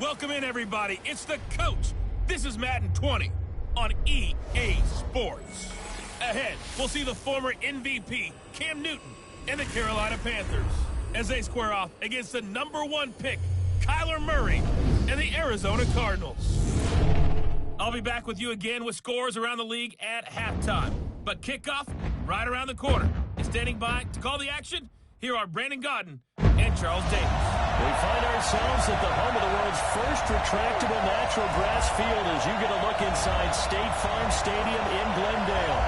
Welcome in, everybody. It's the coach. This is Madden 20 on EA Sports. Ahead, we'll see the former MVP, Cam Newton, and the Carolina Panthers as they square off against the #1 pick, Kyler Murray, and the Arizona Cardinals. I'll be back with you again with scores around the league at halftime. But kickoff right around the corner. And standing by to call the action, here are Brandon Godden and Charles Davis. We find ourselves at the home of the world's first retractable natural grass field as you get a look inside State Farm Stadium in Glendale.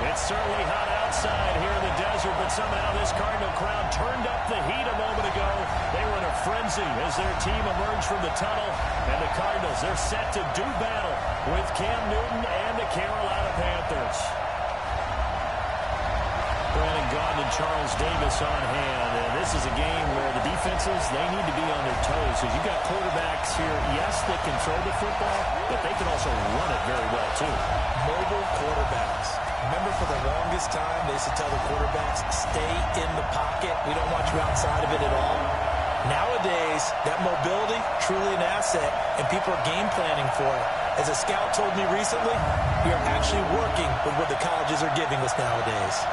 It's certainly hot outside here in the desert, but somehow this Cardinal crowd turned up the heat a moment ago. They were in a frenzy as their team emerged from the tunnel, and the Cardinals, they're set to do battle with Cam Newton and the Carolina Panthers. Brandon Godden and Charles Davis on hand, and this is a game where the defenses, they need to be on their toes. As you've got quarterbacks here, yes, they can throw the football, but they can also run it very well, too. Mobile quarterbacks. Remember, for the longest time, they used to tell the quarterbacks, stay in the pocket. We don't want you outside of it at all. Nowadays, that mobility, truly an asset, and people are game planning for it. As a scout told me recently, we are actually working with what the colleges are giving us nowadays.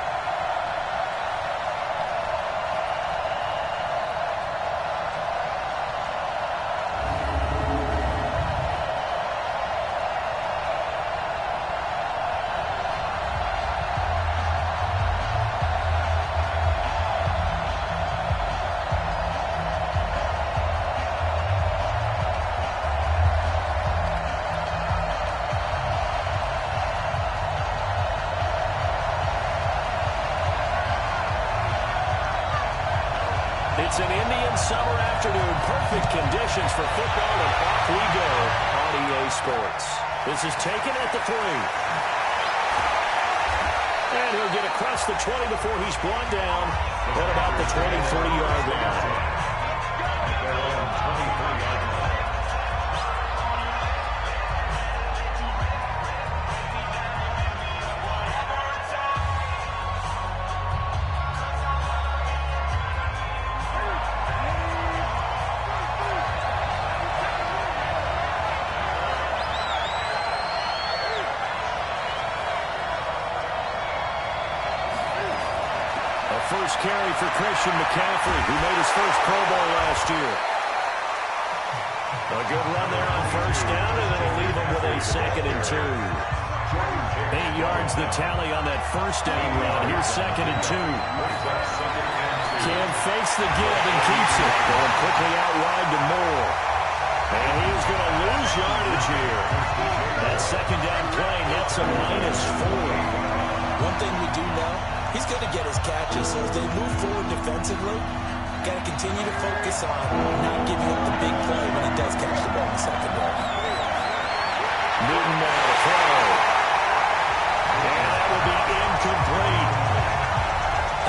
It's an Indian summer afternoon. Perfect conditions for football, and off we go on EA Sports. This is taken at the 3. And he'll get across the 20 before he's brought down at about the 23-yard line. First carry for Christian McCaffrey, who made his first Pro Bowl last year. A good run there on first down, and it'll leave him with a 2nd and 2. 8 yards the tally on that first down run. Here's 2nd and 2. Cam fakes the give and keeps it. Going quickly out wide to Moore. And he's going to lose yardage here. That 2nd down play nets a -4. One thing we do know, he's going to get his catches, so as they move forward defensively, got to continue to focus on not giving up the big play when he does catch the ball in the secondary. Newton now to throw. And that will be incomplete.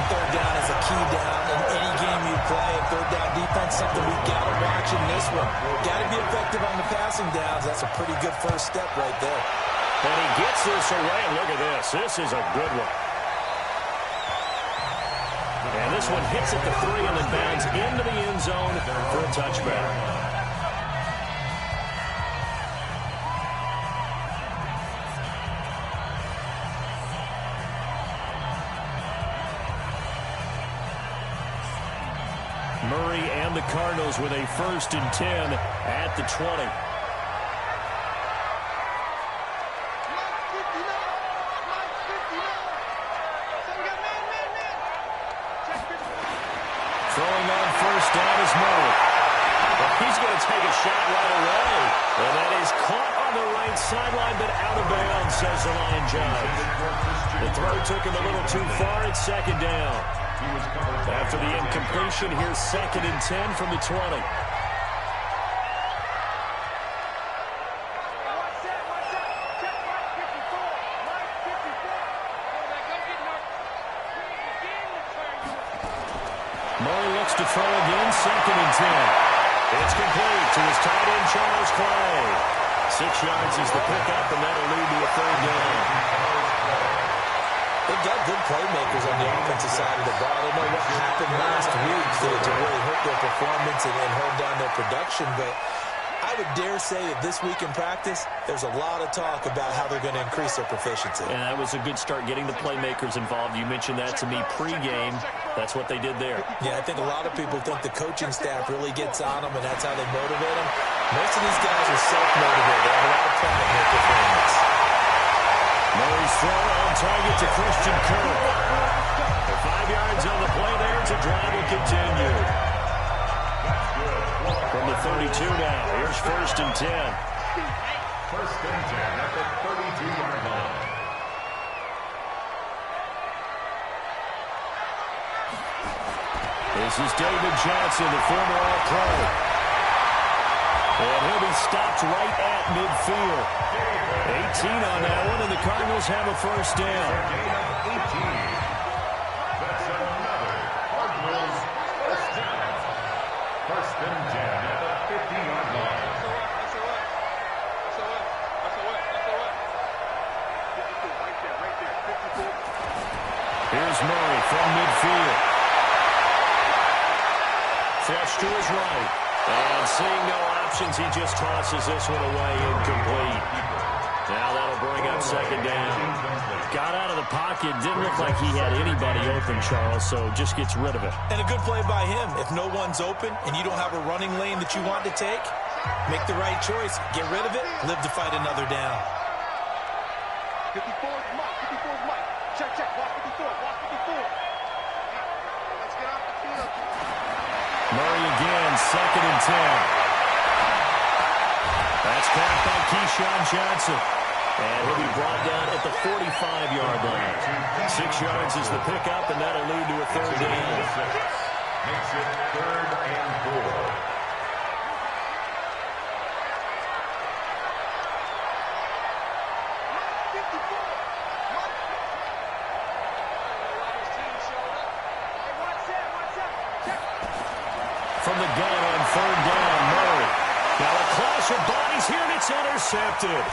And third down is a key down in any game you play, and third down defense, something we've got to watch in this one. Got to be effective on the passing downs. That's a pretty good first step right there. And he gets this away, and look at this. This is a good one. And this one hits at the 3 and then bounds into the end zone for a touchback. Murray and the Cardinals with a 1st and 10 at the 20. Throwing on first down is Murray. Well, he's going to take a shot right away. And that is caught on the right sideline, but out of bounds, says the line judge. The throw took him a little too far. It's 2nd down. After the incompletion, here's 2nd and 10 from the 20. Murray looks to throw again, 2nd and 10. It's complete to his tight end, Charles Clay. 6 yards is the pickup, and that'll lead to a 3rd down. They've got good playmakers on the offensive side of the ball. I don't know what happened last week to really hurt their performance and hold down their production, but I I would dare say that this week in practice, there's a lot of talk about how they're going to increase their proficiency. And that was a good start getting the playmakers involved. You mentioned that to me pregame. That's what they did there. Yeah, I think a lot of people think the coaching staff really gets on them, and that's how they motivate them. Most of these guys are self-motivated. They have a lot of pride in their performance. Murray's throw on target to Christian Kirk. 5 yards on the play there. It's a drive will continue. From the 32 now. Here's 1st and 10. 1st and 10 at the 32-yard line. This is David Johnson, the former All-Pro. And he'll be stopped right at midfield. 18 on that one, and the Cardinals have a 1st down. That's another Cardinals 1st down. 1st and 10 at the 50-yard line. Here's Murray from midfield. Flush to his right. And seeing no options, he just tosses this one away incomplete. Now that'll bring up 2nd down. Got out of the pocket. Didn't look like he had anybody open, Charles, so just gets rid of it. And a good play by him. If no one's open and you don't have a running lane that you want to take, make the right choice. Get rid of it. Live to fight another down. 54 is Mike. 54 is Mike. Check, check. Walk 54. Walk 54. Let's get off the field. Murray again, 2nd and 10. That's caught by Keyshawn Johnson. And he'll be brought down at the 45-yard line. 6 yards is the pickup, and that'll lead to a 3rd down. Makes it 3rd and 4. From the gun on 3rd down, Murray. Now a clash of bodies here, and it's intercepted.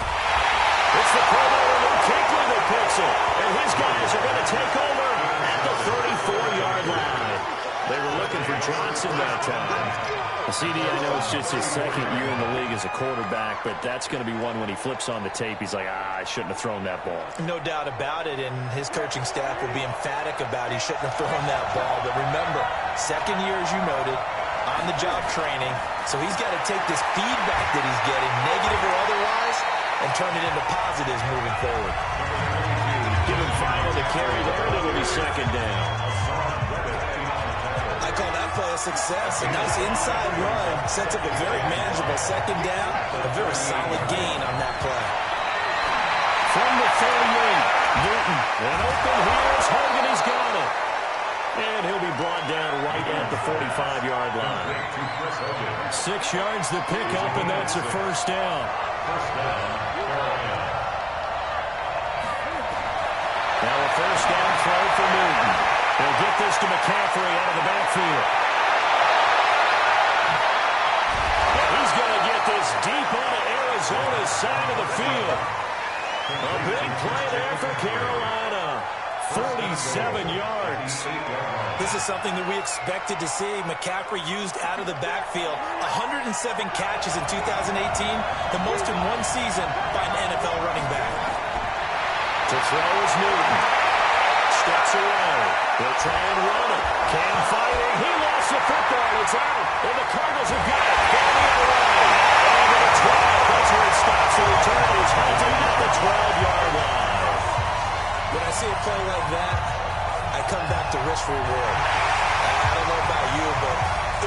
It's the Pro Bowler Luke Kuechly that picks it. And his guys are going to take over at the 34-yard line. They were looking for Johnson that time. CD, I know it's just his 2nd year in the league as a quarterback, but that's going to be one when he flips on the tape. He's like, I shouldn't have thrown that ball. No doubt about it, and his coaching staff will be emphatic about he shouldn't have thrown that ball. But remember, 2nd year, as you noted, on-the-job training, so he's got to take this feedback that he's getting, negative or otherwise, and turn it into positives moving forward. Give him 5 on the carry there, and it'll be 2nd down. I call that play a success. A nice inside run sets up a very manageable 2nd down, a very solid gain on that play. From the 38, Newton, and open here is Hogan, he's got it. And he'll be brought down right at the 45-yard line. 6 yards the pickup, and that's a 1st down. Now a 1st down throw for Newton. He'll get this to McCaffrey out of the backfield. And he's going to get this deep onto Arizona's side of the field. A big play there for Carolina. 47 yards. This is something that we expected to see. McCaffrey used out of the backfield. 107 catches in 2018, the most in one season by an NFL running back. To throw is Newton. Steps away. They'll try and run it. Cam fighting. He lost the football. It's out. And the Cardinals have got it. Down the other way. And to the 12. That's where it stops. The return is halted at the 12-yard line. When I see a play like that, I come back to risk reward. I don't know about you, but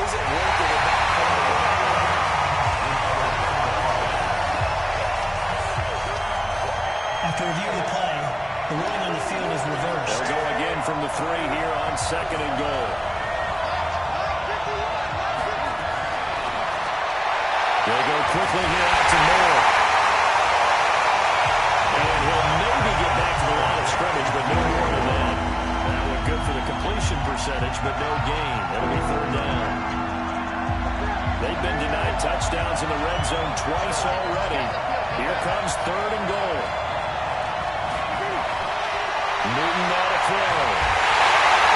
is it worth it at that point? After review of the play, the ruling on the field is reversed. They'll go again from the 3 here on 2nd and goal. They go quickly here out to Moore. And he'll maybe get back to the line of scrimmage, but no more than that. That went good for the completion percentage, but no gain. That'll be 3rd down. They've been denied touchdowns in the red zone twice already. Here comes 3rd and goal. Newton now to throw.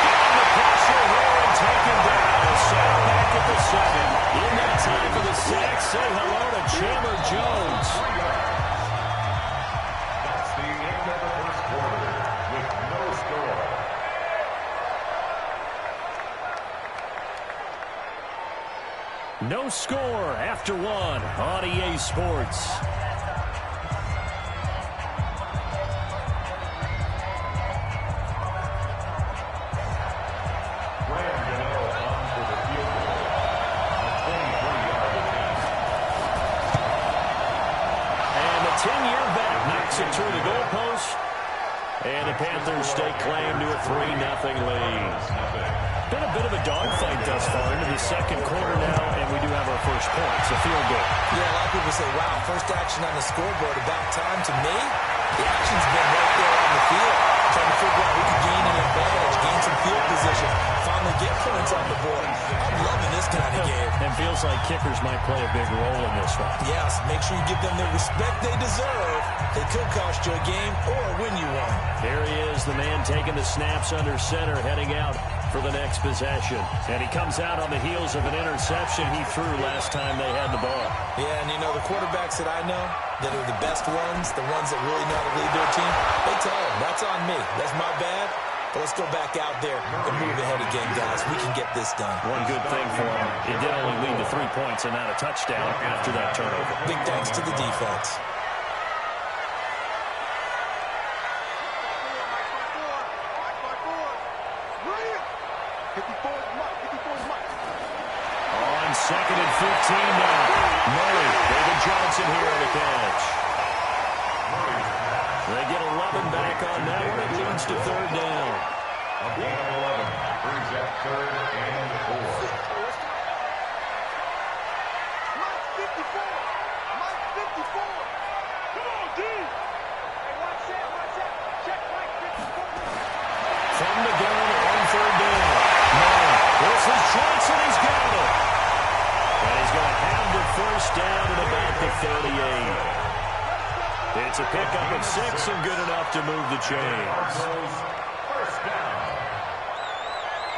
Getting the pressure here and taken down. A sack back at the 7. In that time for the sack, say hello to Jones. That's the end of the first quarter with no score. No score after one on EA Sports. It through the goalpost, and the Panthers stake claim to a 3-0 lead. Been a bit of a dogfight thus far into the second quarter now, and we do have our first point, so feel good. Yeah, a lot of people say, wow, first action on the scoreboard, about time. To me, the action's been right there on the field, trying to figure out who can gain an advantage, gain some field position, finally get points on the board. I'm loving this kind of game. And feels like kickers might play a big role in this one. Yes, make sure you give them the respect they deserve. They could cost you a game or win you one. Here he is, the man taking the snaps under center, heading out for the next possession. And he comes out on the heels of an interception he threw last time they had the ball. Yeah, and you know, the quarterbacks that I know that are the best ones, the ones that really know how to lead their team, they tell them, that's on me. That's my bad. But let's go back out there and move ahead again, guys. We can get this done. One good thing for him, it did only lead to 3 points and not a touchdown after that turnover. Big thanks to the defense. On 2nd and 15 now. Murray, David Johnson here on the catch. They get 11 back on that one. It leads to 3rd down. A gain of 11 brings up 3rd and 4. Mike 54. Mike 54. Come on, D. Hey, watch that. Check Mike 54. From the gun on 3rd down. Murray, this is Johnson. He's got it. And he's going to have the 1st down at about the 38. It's a pickup of 6 and good enough to move the chains. First down.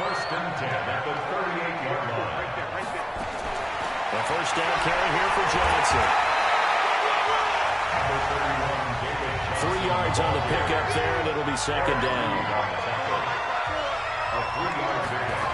1st and 10 at the 38-yard line. Right there. The 1st down carry here for Johnson. Number 31, David Johnson. 3 yards on the pickup there, and it'll be 2nd down. A 3-yard pickup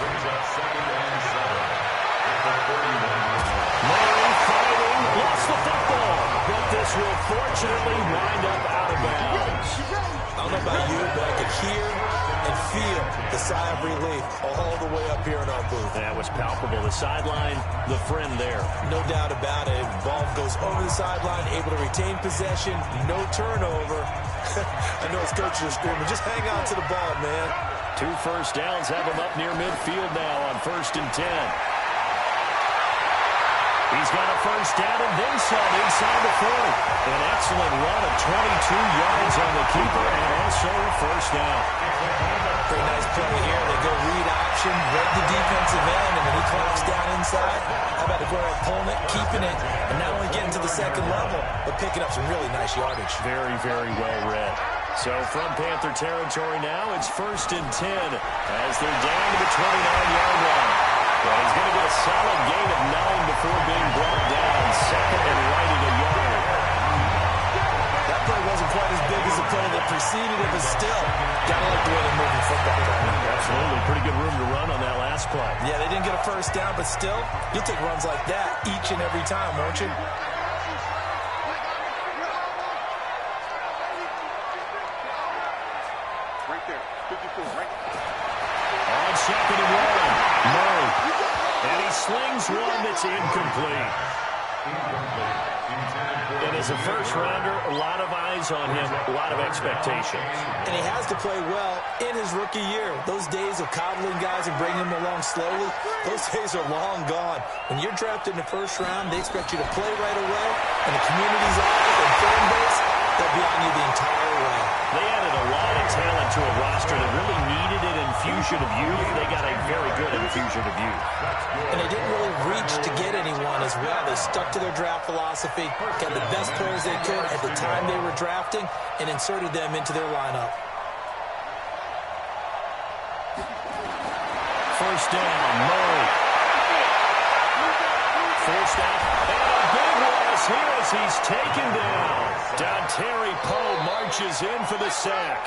brings up 2nd and 7 at the 31-yard line. Murray fighting, lost the football, but this will fortunately wind up out of bounds. I don't know about you, but I could hear and feel the sigh of relief all the way up here in our booth. That was palpable. The sideline, the friend there. No doubt about it. Ball goes over the sideline, able to retain possession, no turnover. I know his coaches are screaming, just hang on to the ball, man. 2 first downs have him up near midfield now on 1st and 10. He's got a 1st down and then some inside the 40. An excellent run of 22 yards on the keeper and also a 1st down. Pretty nice play here. They go read option, read the defensive end, and then he clocks down inside. How about the quarterback pulling it, keeping it, and not only getting to the 2nd level, but picking up some really nice yardage. Very, very well read. So from Panther territory now, it's 1st and 10 as they're down to the 29-yard line. Well, he's going to get a solid gain of 9 before being brought down. 2nd and right at a yard. That play wasn't quite as big as the play that preceded it, but still, gotta like the way they're moving football. Absolutely. Pretty good room to run on that last play. Yeah, they didn't get a 1st down, but still, you'll take runs like that each and every time, won't you? Right there. 54, right there. On 2nd and 1, Murray. And he slings one that's incomplete. And as a first-rounder, a lot of eyes on him, a lot of expectations. And he has to play well in his rookie year. Those days of coddling guys and bringing them along slowly, those days are long gone. When you're drafted in the 1st round, they expect you to play right away, and the community's eyes and fan base, they'll be on you the entire way. They added a lot of talent to a roster that really needed an infusion of youth. They got a very good infusion of youth. And they didn't really reach to get anyone as well. They stuck to their draft philosophy, got the best players they could at the time they were drafting, and inserted them into their lineup. 1st down, Murray. 1st down, and a big loss here he's taken down. Dontari Poe marches in for the sack.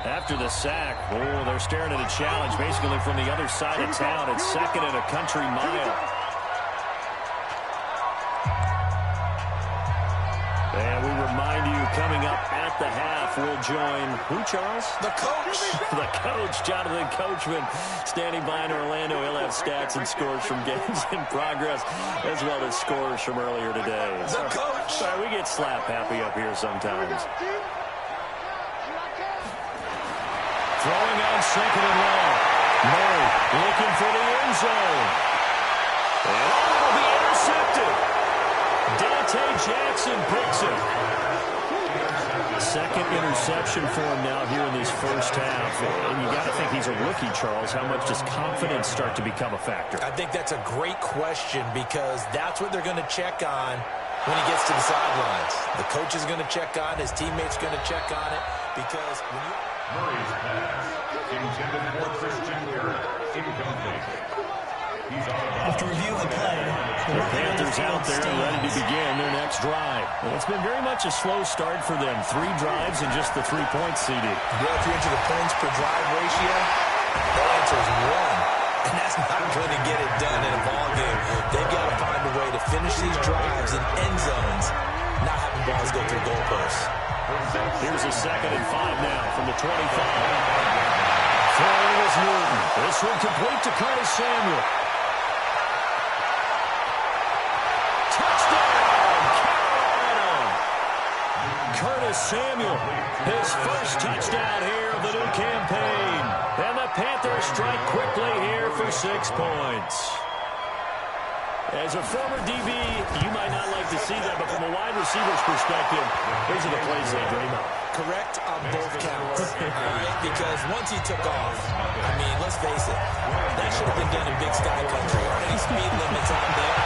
After the sack, they're staring at a challenge basically from the other side of town. It's second and a country mile. And we remind you, coming up at the half, we'll join who, Charles? The coach. The coach, Jonathan Coachman, standing by in Orlando. He'll have stats and scores from games in progress, as well as scores from earlier today. The coach. Sorry, we get slap happy up here sometimes. Throwing on second and long. Murray looking for the end zone. And it'll be intercepted. Dante Jackson picks it. Second interception for him now here in this first half. And you got to think he's a rookie, Charles. How much does confidence start to become a factor? I think that's a great question because that's what they're going to check on when he gets to the sidelines. The coach is going to check on it. His teammates are going to check on it because when you... Murray's pass, intended for Christian Kirk, incomplete. After review of the play, the Panthers out there ready to begin their next drive. Well, it's been very much a slow start for them. 3 drives and just the 3 points, CD. Well, if you're into the points per drive ratio, the answer is 1. And that's not going to get it done in a ball game. They've got to find a way to finish these drives in end zones, not having balls go through goalposts. Here's a 2nd and 5 now from the 25. Throwing is Newton. This one complete to Curtis Samuel. Curtis Samuel, his first touchdown here of the new campaign. And the Panthers strike quickly here for 6 points. As a former DB, you might not like to see that, but from a wide receiver's perspective, those are the plays they dream of. Correct on both counts, all right? Because once he took off, I mean, let's face it, that should have been done in Big Sky Country. Aren't any speed limits out there?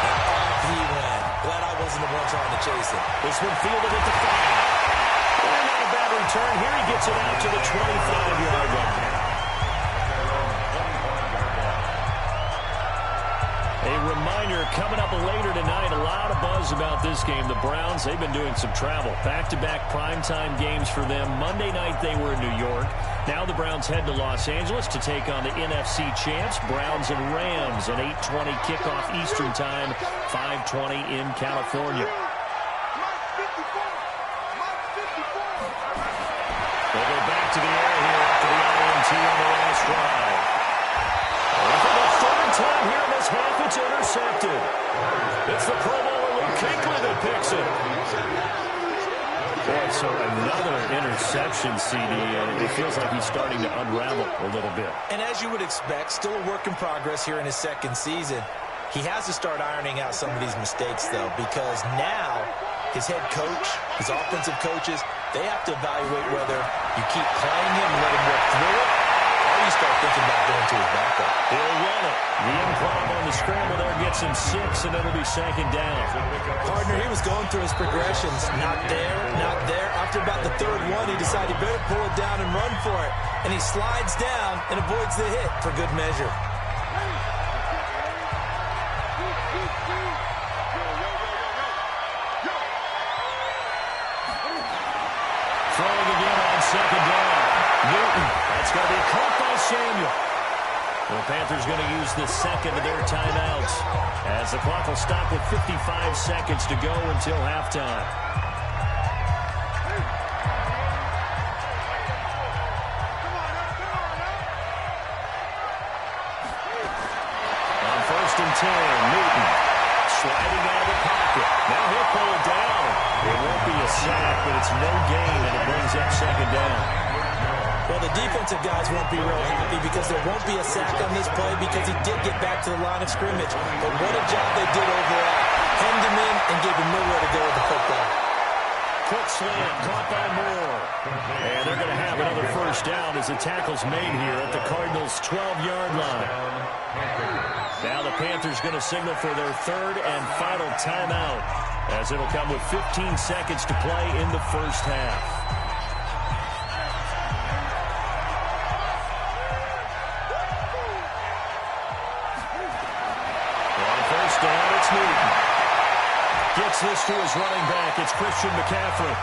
And off he went. Glad I wasn't the one trying to chase it. This one fielded at the 5. And not a bad return. Here he gets it out to the 25-yard line. A reminder, coming up later tonight, a lot of buzz about this game. The Browns, they've been doing some travel. Back-to-back primetime games for them. Monday night they were in New York. Now the Browns head to Los Angeles to take on the NFC champs, Browns and Rams, an 8:20 kickoff Eastern time, 5:20 in California. They'll go back to the air here after the INT on the last drive. For the 3rd time here in this half, it's intercepted. It's the Pro Bowler Luke Kuechly that picks it. Boy, so another interception, CD, and it feels like he's starting to unravel a little bit. And as you would expect, still a work in progress here in his 2nd season. He has to start ironing out some of these mistakes, though, because now his head coach, his offensive coaches, they have to evaluate whether you keep playing him and let him work through it, or you start thinking about going to his backup. He'll run it. The improv on the scramble there gets him 6, and it'll be 2nd down. Partner, he was going through his progressions. Not there, not there. After about the 3rd one, he decided he better pull it down and run for it. And he slides down and avoids the hit for good measure. Throwing again on 2nd down. Newton. That's going to be caught by Samuel. The Panthers going to use the 2nd of their timeouts as the clock will stop with 55 seconds to go until halftime. On 1st and 10, Newton sliding out of the pocket. Now he'll pull it down. It won't be a sack, but it's no gain, and it brings up 2nd down. Well, the defensive guys won't be real happy because there won't be a sack on this play because he did get back to the line of scrimmage. But what a job they did overall. Hemmed him in and gave him nowhere to go with the football. Quick slant, caught by Moore. And they're going to have another 1st down as the tackle's made here at the Cardinals' 12-yard line. Now the Panthers going to signal for their 3rd and final timeout as it'll come with 15 seconds to play in the first half. down, it's Newton. Gets this to his running back. It's Christian McCaffrey.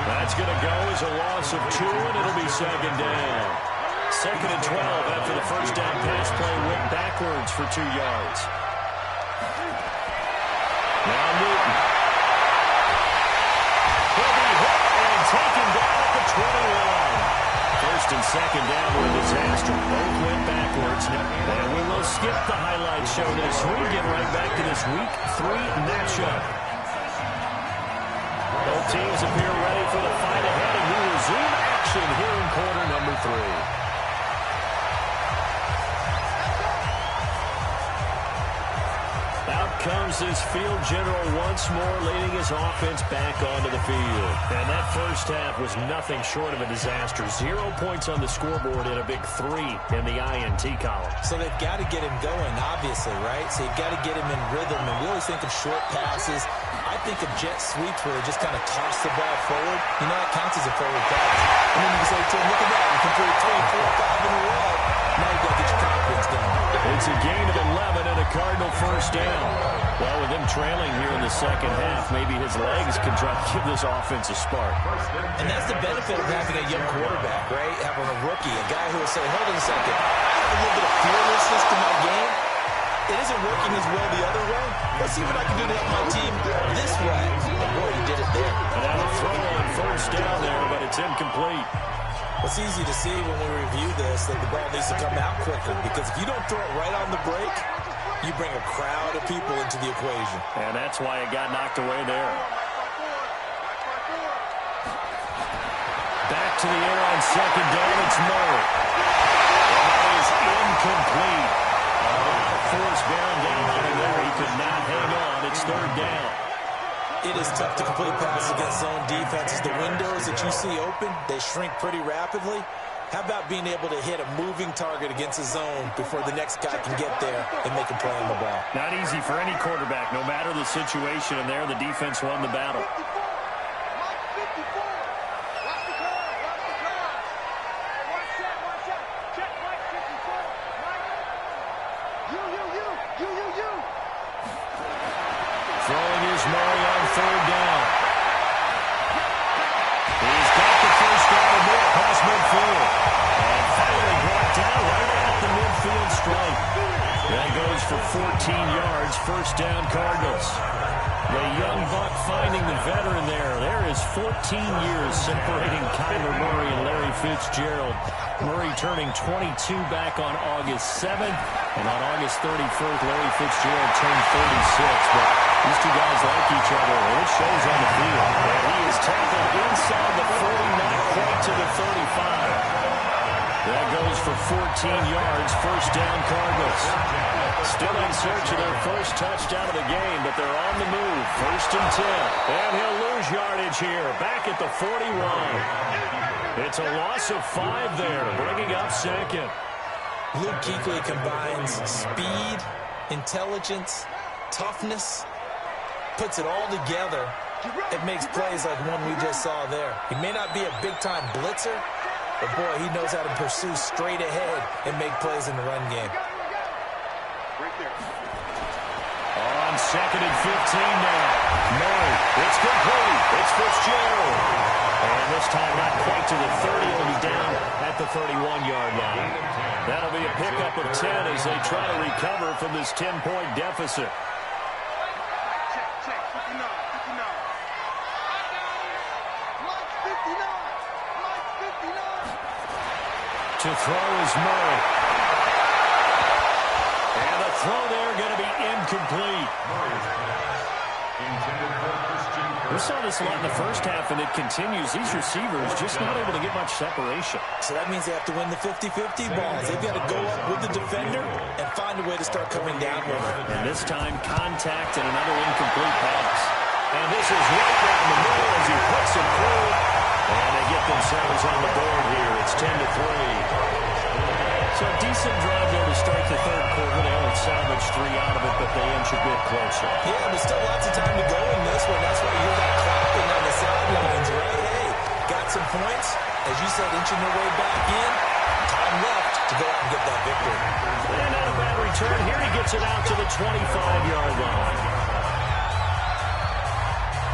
That's going to go as a loss of 2, and it'll be second down. 2nd and 12 after the first down pass play went backwards for 2 yards. Now Newton. He'll be hit and taken down at the 21. 1st and 2nd down were a disaster. Both went backwards. And we will skip the highlight show this week. Get right back to this Week 3 matchup. Both teams appear ready for the fight ahead, and we resume action here in quarter number 3. Comes his field general once more, leading his offense back onto the field. And that first half was nothing short of a disaster. 0 points on the scoreboard and a big 3 in the INT column. So they've got to get him going, obviously, right? So you've got to get him in rhythm. And we always think of short passes. I think of jet sweeps where they just kind of toss the ball forward. You know, that counts as a forward pass. And then you can say to him, look at that. You completed 3, 4, 5 in a row. Now you've got to get your confidence going. It's a gain of 11 and a Cardinal first down. Well, with him trailing here in the second half, maybe his legs can try to give this offense a spark. And that's the benefit of having a young quarterback, right? Having a rookie, a guy who will say, hold on a second, I have a little bit of fearlessness to my game. It isn't working as well the other way. Let's see what I can do to help my team this way. And boy, he did it there. And now a throw on first down there, but it's incomplete. It's easy to see when we review this that the ball needs to come out quicker, because if you don't throw it right on the break, you bring a crowd of people into the equation. And that's why it got knocked away there. Back to the air on second down, it's Murray. That is incomplete. Force bearing down on him there. He could not hang on. It's 3rd down. It is tough to complete passes against zone defenses. The windows that you see open, they shrink pretty rapidly. How about being able to hit a moving target against a zone before the next guy can get there and make a play on the ball? Not easy for any quarterback, no matter the situation, and there the defense won the battle. Throwing is Murray on 3rd down. He's got the first down and more past midfield. And finally brought down right at the midfield stripe. That goes for 14 yards. First down, Cardinals. The young buck finding the veteran there. There is 14 years separating Kyler Murray and Larry Fitzgerald. Murray turning 22 back on August 7th. And on August 31st, Larry Fitzgerald turned 36. But these two guys like each other, and it shows on the field. And he is tackled inside the 40, not quite to the 35. That goes for 14 yards. First down, Cardinals. Still in search of their first touchdown of the game, but they're on the move. 1st and 10. And he'll lose yardage here. Back at the 41. It's a loss of 5 there, bringing up 2nd. Luke Kuechly combines speed, intelligence, toughness, puts it all together. It makes plays like one we just saw there. He may not be a big-time blitzer, but boy, he knows how to pursue straight ahead and make plays in the run game. On 2nd and 15 now. Murray, it's complete. It's Fitzgerald. And this time not quite to the 30. It'll be down at the 31-yard line. That'll be a pickup of 10 as they try to recover from this 10-point deficit. To throw is Murray. And the throw there going to be incomplete. We saw this a lot in the first half, and it continues. These receivers just not able to get much separation. So that means they have to win the 50-50 balls. They've got to go up with the defender and find a way to start coming down with it. And this time, contact and another incomplete pass. And this is right down the middle as he puts it through. And they get themselves on the board here. It's 10-3. So a decent drive there to start the 3rd quarter. They only salvaged 3 out of it, but they inch a bit closer. Yeah, there's still lots of time to go in this one. That's why you hear that clapping on the sidelines, right? Hey, got some points. As you said, inching their way back in. Time left to go out and get that victory. And not a bad return. Here he gets gets it out to the 25-yard line.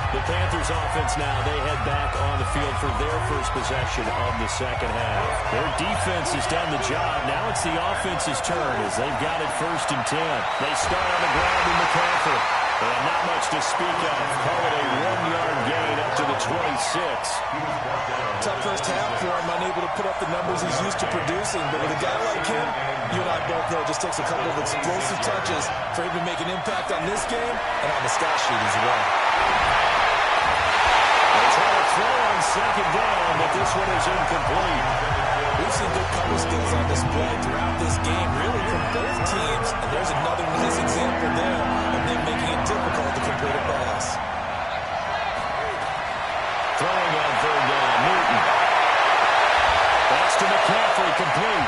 The Panthers offense now, they head back on the field for their first possession of the second half. Their defense has done the job. Now it's the offense's turn as they've got it 1st and 10. They start on the ground in McCaffrey. And not much to speak of. Call it a 1-yard gain up to the 26. Tough first half for him, unable to put up the numbers he's used to producing. But with a guy like him, you and I both know it just takes a couple of explosive touches for him to make an impact on this game and on the stat sheet as well. Throw on second down, but this one is incomplete. We've seen good cover skills on display throughout this game, really from both teams. And there's another nice example there of them making it difficult to complete a pass. Throwing on 3rd down, Newton. That's to McCaffrey, complete.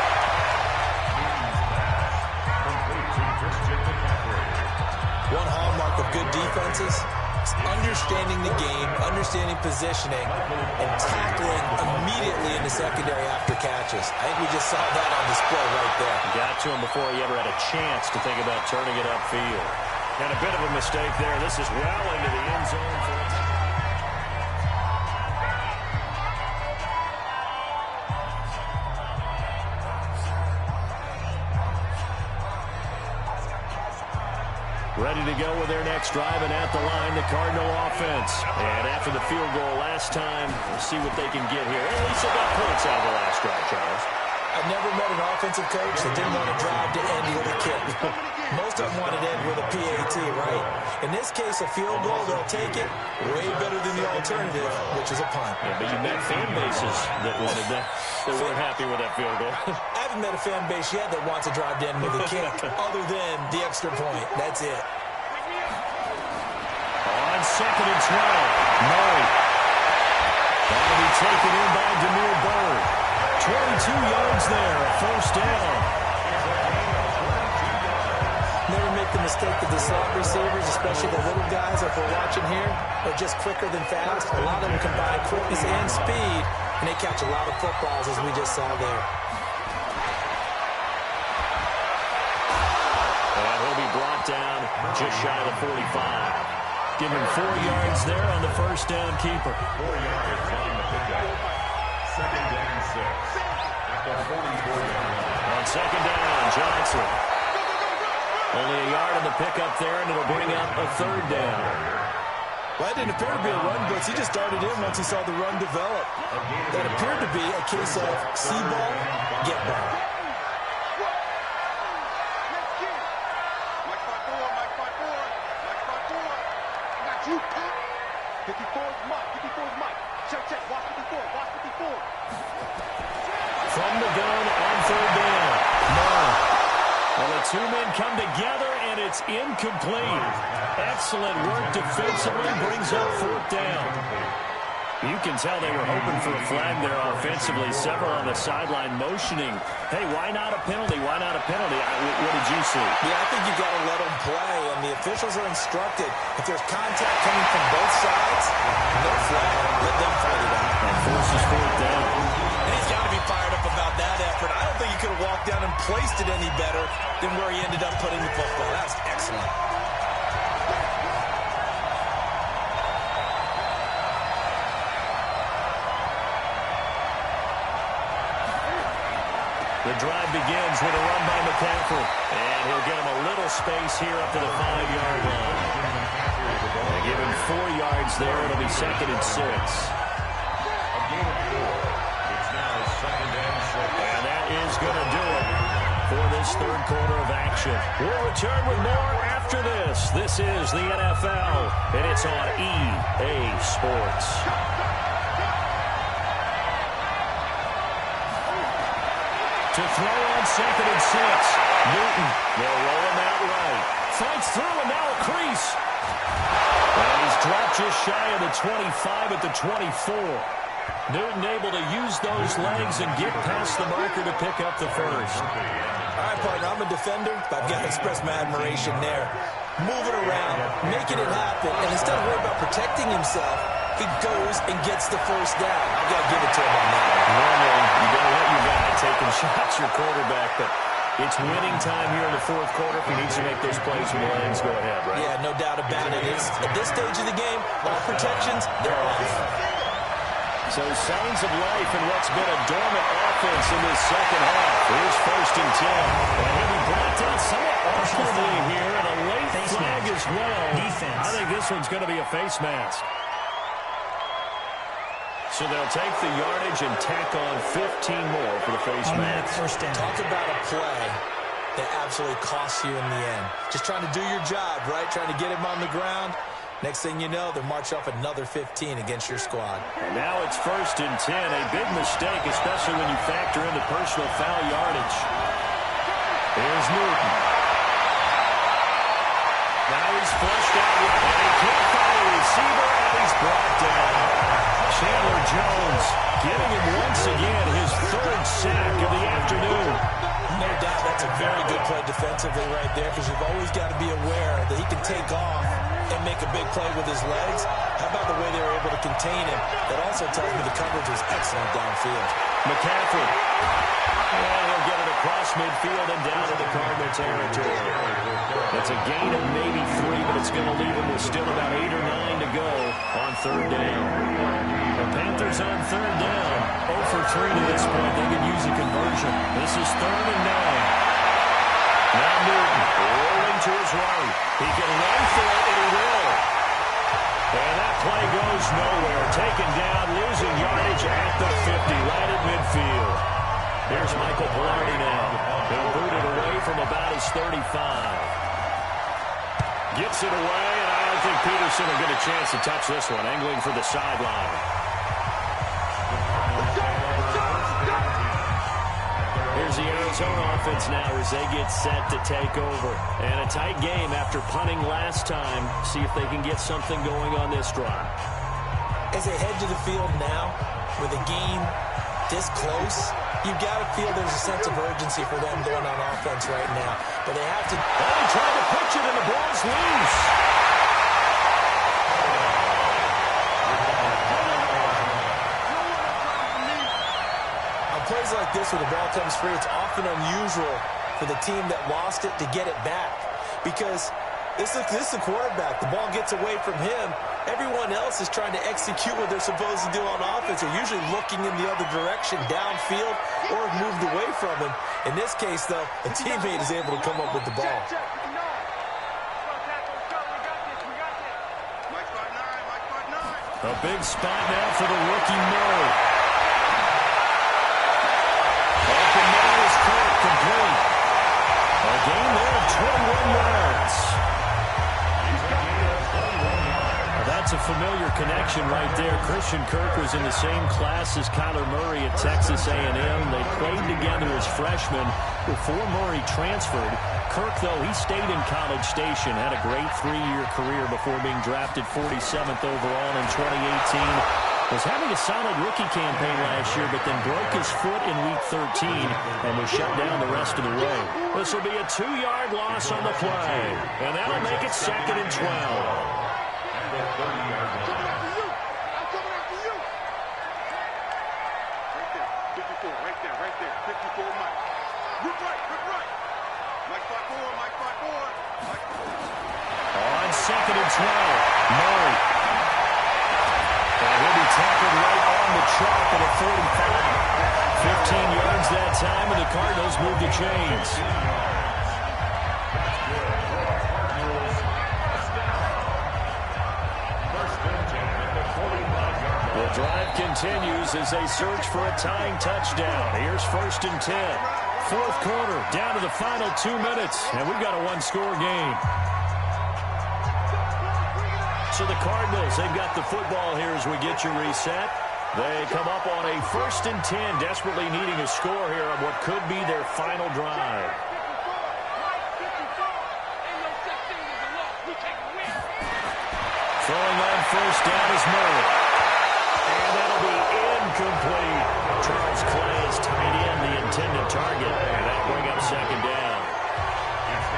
One hallmark of good defenses is understanding the game, understanding positioning, and tackling immediately in the secondary after catches. I think we just saw that on display right there. Got to him before he ever had a chance to think about turning it upfield. And a bit of a mistake there. This is well into the end zone for a touchdown. Ready to go with their next drive, and at the line, the Cardinal offense. And after the field goal last time, we'll see what they can get here. At least they got points out of the last drive, Charles. I've never met an offensive coach that didn't want to drive to end with a kick. Most of them wanted to end with a PAT, right? In this case, a field goal, they'll take it. Way better than the alternative, which is a punt. Yeah, but you met fan bases that wanted that. They weren't happy with that field goal. I haven't met a fan base yet that wants to drive to end with a kick, other than the extra point. That's it. On 2nd and 12, Murray. That'll be taken in by Demir Bird. 22 yards there, a 1st down. Never make the mistake of the slot receivers, especially the little guys like we're watching here. They're just quicker than fast. A lot of them combine quickness and speed, and they catch a lot of footballs, as we just saw there. And he'll be brought down just shy of the 45. Give him 4 yards there on the 1st down keeper. 4 yards on the pickup. 2nd and 6. At the 44-yard line. On 2nd down, Johnson. Only a yard on the pickup there, and it'll bring up a 3rd down. Well, that didn't appear to be a run blitz. He just started in once he saw the run develop. That appeared to be a case of see ball, get ball. Mike 5-4, Mike 5-4, Mike 5-4. I got you, Pop. 54 is Mike, 54 is Mike. Check, watch 54, watch 54. From the gun on 3rd down. Murray. Well, the two men come together, and it's incomplete. Excellent work defensively, brings up 4th down. You can tell they were hoping for a flag there offensively. Several on the sideline motioning, hey, why not a penalty? Why not a penalty? What did you see? Yeah, I think you got to let them play, and the officials are instructed. If there's contact coming from both sides, no flag. Let them fight it out. And forces 4th down. And he's got to be fired up about that effort. I don't think he could have walked down and placed it any better than where he ended up putting the football. That's excellent. The drive begins with a run by McCaffrey. And he'll get him a little space here up to the 5-yard line. They give him 4 yards there. It'll be 2nd and 6. A gain of 4. It's now 2nd and 6. And that is going to do it for this 3rd quarter of action. We'll return with more after this. This is the NFL, and it's on EA Sports. To throw on 2nd and 6. Newton, they'll roll him out right. Fights through, and now a crease. And he's dropped just shy of the 25 at the 24. Newton able to use those legs and get past the marker to pick up the 1st. All right, partner, I'm a defender, but I've got to express my admiration there. Moving around, making it happen, and instead of worrying about protecting himself, he goes and gets the 1st down. I've got to give it to him on that. Normally, you got to let your guy taking shots, your quarterback, but It's winning time here in the fourth quarter. If he needs to make those plays when the lanes go ahead, right? Yeah, no doubt about it. At this stage of the game, all protections, they're off. So signs of life in what's been a dormant offense in this second half. Here's 1st and 10. And he'll be brought down somewhat awkwardly here, and a late flag as well. Defense. I think this one's going to be a face mask. So they'll take the yardage and tack on 15 more for the face mask. First down. Talk about a play that absolutely costs you in the end. Just trying to do your job, right? Trying to get him on the ground. Next thing you know, they're marching off another 15 against your squad. And now it's 1st and 10. A big mistake, especially when you factor in the personal foul yardage. Here's Newton. Now he's flushed out with and he can't find a receiver, and he's brought down. Chandler Jones getting him once again his 3rd sack of the afternoon. No doubt that's a very good play defensively right there, because you've always got to be aware that he can take off and make a big play with his legs. How about the way they were able to contain him? That also tells me the coverage was excellent downfield. McCaffrey. And he'll get it across midfield and down to the Cardinal territory. That's a gain of maybe 3, but it's going to leave him with still about 8 or 9 to go on 3rd down. The Panthers on 3rd down. 0 for 3 to this point. They can use a conversion. This is 3rd and 9. Now Newton rolling to his right. He can run for it, and he will. And that play goes nowhere. Taken down, losing yardage at the 50, right at midfield. Here's Michael Velarde now. He'll boot it away from about his 35. Gets it away, and I don't think Peterson will get a chance to touch this one. Angling for the sideline. Here's the Arizona offense now as they get set to take over. And a tight game after punting last time. See if they can get something going on this drive. As they head to the field now, with a game this close, you've got to feel there's a sense of urgency for them going on offense right now. But they have to... Oh, he tried to pitch it, and the ball's loose. Plays like this where the ball comes free, it's often unusual for the team that lost it to get it back, because this is the quarterback. The ball gets away from him. Everyone else is trying to execute what they're supposed to do on offense. They're usually looking in the other direction, downfield, or moved away from him. In this case, though, a teammate is able to come up with the ball. A big spot now for the rookie Murray. Complete. A gain there of 21 yards. Well, that's a familiar connection right there. Christian Kirk was in the same class as Kyler Murray at Texas A&M. They played together as freshmen before Murray transferred. Kirk, though, he stayed in College Station, had a great 3-year career before being drafted 47th overall in 2018. Was having a solid rookie campaign last year, but then broke his foot in Week 13 and was shut down the rest of the way. This will be a 2-yard loss on the play, and that'll make it 2nd and 12. On 2nd and 12, Murray. And he'll be tackled right on the chalk at a 45. 15 yards that time, and the Cardinals move the chains. The drive continues as they search for a tying touchdown. Here's 1st and 10. Fourth quarter, down to the final 2 minutes, and we've got a one-score game. So the Cardinals, they've got the football here as we get you reset. They come up on a 1st and 10, desperately needing a score here on what could be their final drive. Throwing on 1st down is Murray. And that'll be incomplete. Charles Clay is tied in the intended target, and that'll bring up 2nd down.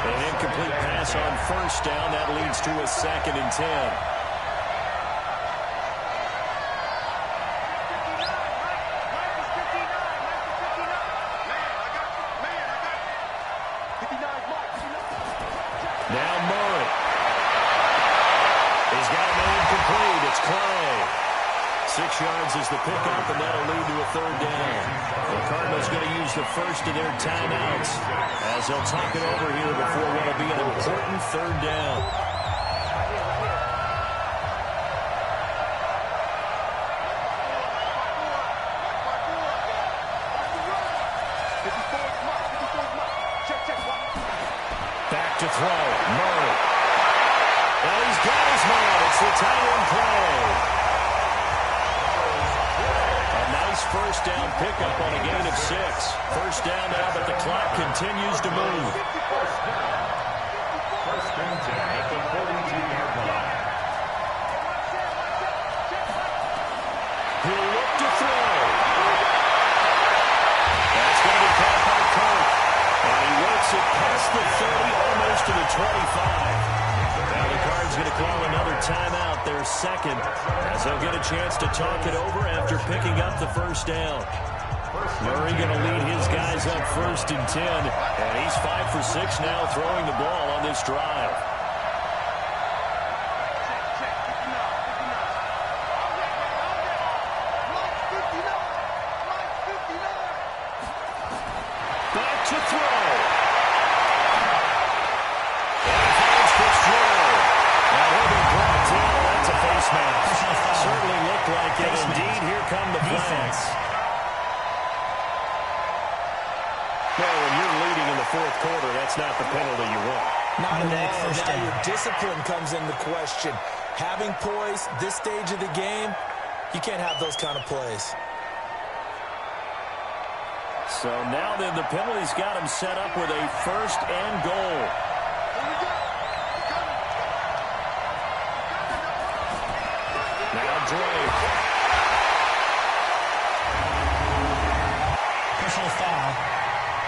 An incomplete pass on 1st down. That leads to a 2nd and 10. Now Murray. He's got a man complete. It's Clay. 6 yards is the pickup, and that'll lead to a third down. The Cardinals going to use the first of their timeouts as they'll talk it over here before what will be an important third down. Back to throw. Murray. Well, he's got his man. It's the tight end play. A nice first down pickup on a gain of 6. First down now, but the clock continues to move. First and 10 at the 42-yard line. He'll look to throw. That's going to be caught by Kirk. And he works it past the 30, almost to the 25. Now the Cards going to call another timeout, their second, as they'll get a chance to talk it over after picking up the first down. Murray going to lead his guys up 1st and 10, and he's 5 for 6 now throwing the ball on this drive. Back to throw. That's a face mask. Certainly looked like it. Indeed, here come the flags. Well, when you're leading in the 4th quarter, that's not the penalty you want. Not at all. Now your discipline comes into question. Having poise this stage of the game, you can't have those kind of plays. So now then, the penalty's got him set up with a 1st and goal. Now Drake. Personal foul.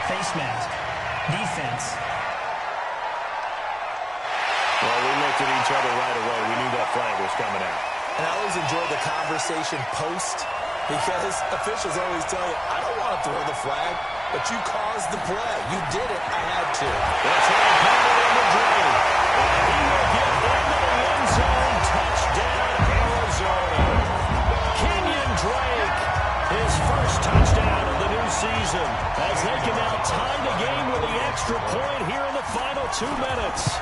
Face mask. Defense. Well, we looked at each other right away. We knew that flag was coming out. And I always enjoy the conversation post, because officials always tell you, I don't want to throw the flag, but you caused the play. You did it. I had to. That's right. Pounded into Drake. And he will get into the end zone. Touchdown, Arizona. Kenyon Drake, his first touchdown of the new season, as they can now tie the game with the extra point here in the final 2 minutes.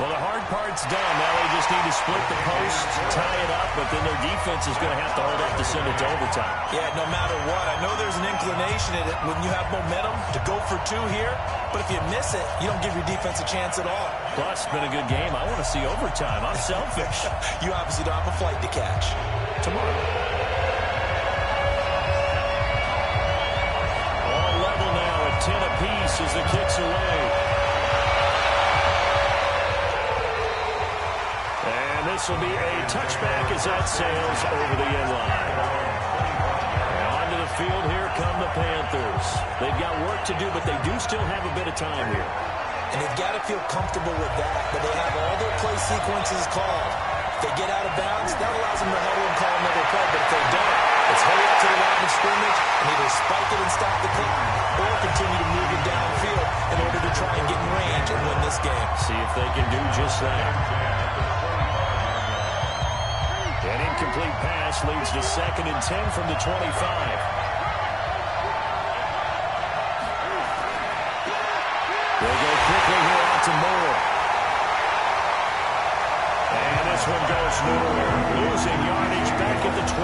Well, the hard part's done. Now they just need to split the post, tie it up, but then their defense is going to have to hold up to send it to overtime. Yeah, no matter what. I know there's an inclination in it when you have momentum to go for 2 here, but if you miss it, you don't give your defense a chance at all. Plus, it's been a good game. I want to see overtime. I'm selfish. You obviously don't have a flight to catch. Tomorrow. All level now at 10 apiece as the kick's away. And this will be a touchback as that sails over the end line. Now onto the field, here come the Panthers. They've got work to do, but they do still have a bit of time here. And they've got to feel comfortable with that, but they have all their play sequences called. If they get out of bounds, that allows them to huddle and call another play, but if they don't, it's hurry up to the line of scrimmage and either spike it and stop the clock or continue to move it downfield in order to try and get in range and win this game. See if they can do just that. An incomplete pass leads to 2nd and 10 from the 25. They'll go quickly here out to Moore. And this one goes nowhere. Losing yardage back at the 22.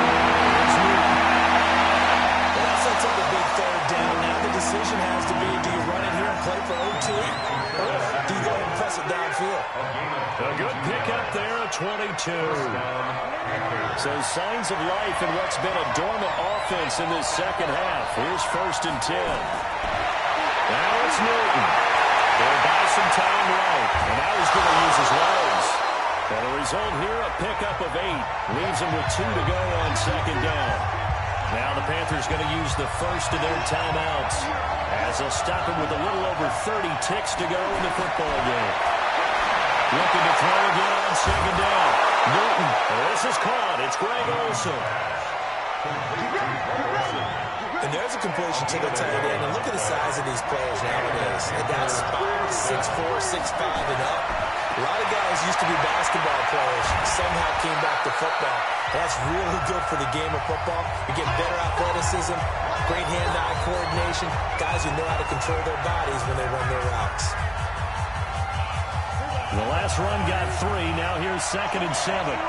Here's Newton. Well, that sets up a big 3rd down. Now the decision has to be, do you run it here and play for OT, or do you go ahead and press it downfield? A good pickup there at 22. So signs of life in what's been a dormant offense in this 2nd half. Here's 1st and 10. Now it's Newton. They'll buy some time right. And now he's going to use his legs. And the result here, a pickup of 8. Leaves him with 2 to go on 2nd down. Now the Panthers going to use the first of their timeouts, as they'll stop him with a little over 30 ticks to go in the football game. Looking to throw again on 2nd down. Newton. This is caught. It's Greg Olsen. And And there's a completion to the tight end. And look at the size of these players nowadays. They got spots 6'4", 6'5", and up. A lot of guys used to be basketball players, somehow came back to football. That's really good for the game of football. You get better athleticism, great hand-eye coordination, guys who know how to control their bodies when they run their routes. The last run got 3. Now here's 2nd and 7.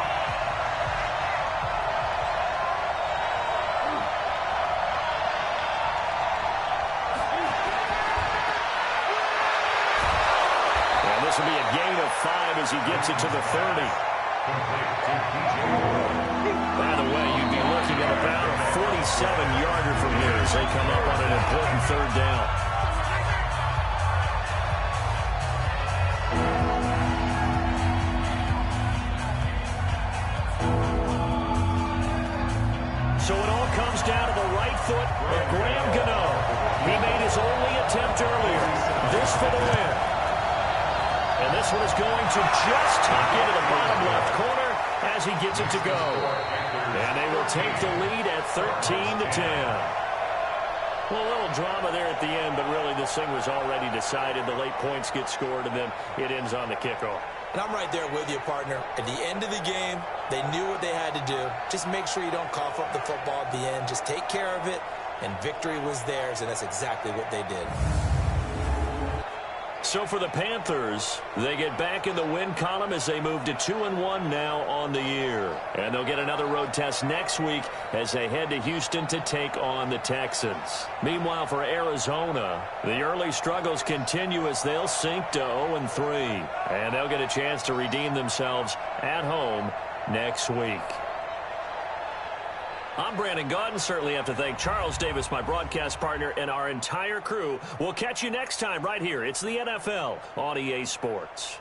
This will be a gain of 5 as he gets it to the 30. By the way, you'd be looking at about a 47-yarder from here as they come up on an important 3rd down. So it all comes down to the right foot of Graham Gano. He made his only attempt earlier. This for the win. And this one is going to just tuck into the bottom left corner as he gets it to go. And they will take the lead at 13-10. Well, a little drama there at the end, but really this thing was already decided. The late points get scored, and then it ends on the kickoff. And I'm right there with you, partner. At the end of the game, they knew what they had to do. Just make sure you don't cough up the football at the end. Just take care of it, and victory was theirs, and that's exactly what they did. So for the Panthers, they get back in the win column as they move to 2-1 now on the year. And they'll get another road test next week as they head to Houston to take on the Texans. Meanwhile, for Arizona, the early struggles continue as they'll sink to 0-3. And they'll get a chance to redeem themselves at home next week. I'm Brandon Gaudin. Certainly have to thank Charles Davis, my broadcast partner, and our entire crew. We'll catch you next time right here. It's the NFL on EA Sports.